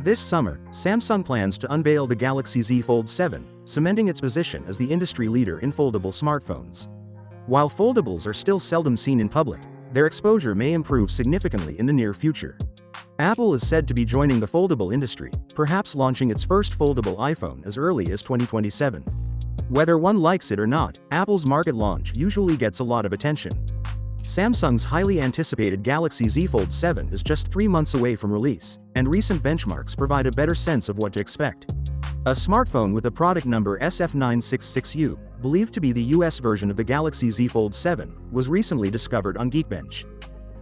This summer, Samsung plans to unveil the Galaxy Z Fold 7, cementing its position as the industry leader in foldable smartphones. While foldables are still seldom seen in public, their exposure may improve significantly in the near future. Apple is said to be joining the foldable industry, perhaps launching its first foldable iPhone as early as 2027. Whether one likes it or not, Apple's market launch usually gets a lot of attention. Samsung's highly anticipated Galaxy Z Fold 7 is just 3 months away from release, and recent benchmarks provide a better sense of what to expect. A smartphone with a product number SF966U, believed to be the US version of the Galaxy Z Fold 7, was recently discovered on Geekbench.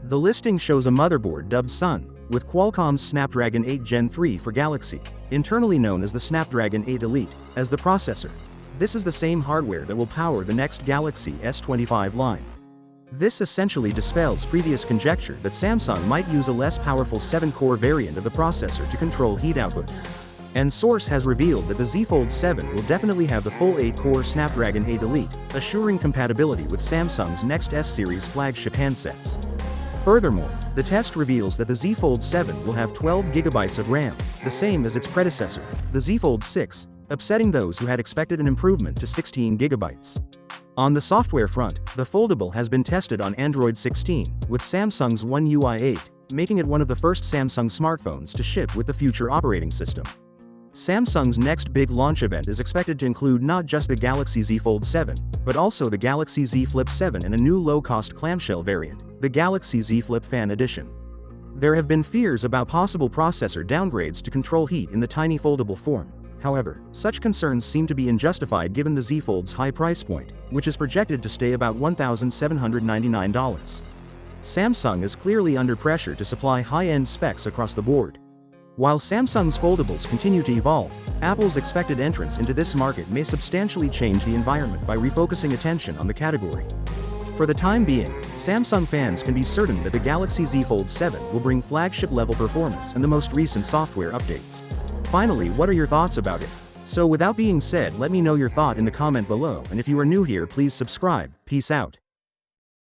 The listing shows a motherboard dubbed Sun, with Qualcomm's Snapdragon 8 Gen 3 for Galaxy, internally known as the Snapdragon 8 Elite, as the processor. This is the same hardware that will power the next Galaxy S25 line. This essentially dispels previous conjecture that Samsung might use a less powerful 7-core variant of the processor to control heat output. And source has revealed that the Z Fold 7 will definitely have the full 8-core Snapdragon 8 Elite, assuring compatibility with Samsung's next S-series flagship handsets. Furthermore, the test reveals that the Z Fold 7 will have 12 GB of RAM, the same as its predecessor, the Z Fold 6, upsetting those who had expected an improvement to 16 GB. On the software front, the foldable has been tested on Android 16, with Samsung's One UI 8, making it one of the first Samsung smartphones to ship with the future operating system. Samsung's next big launch event is expected to include not just the Galaxy Z Fold 7, but also the Galaxy Z Flip 7 and a new low-cost clamshell variant, the Galaxy Z Flip Fan Edition. There have been fears about possible processor downgrades to control heat in the tiny foldable form. However, such concerns seem to be unjustified given the Z Fold's high price point, which is projected to stay about $1,799. Samsung is clearly under pressure to supply high-end specs across the board. While Samsung's foldables continue to evolve, Apple's expected entrance into this market may substantially change the environment by refocusing attention on the category. For the time being, Samsung fans can be certain that the Galaxy Z Fold 7 will bring flagship-level performance and the most recent software updates. Finally, what are your thoughts about it? So without being said, let me know your thought in the comment below, and if you are new here, please subscribe. Peace out.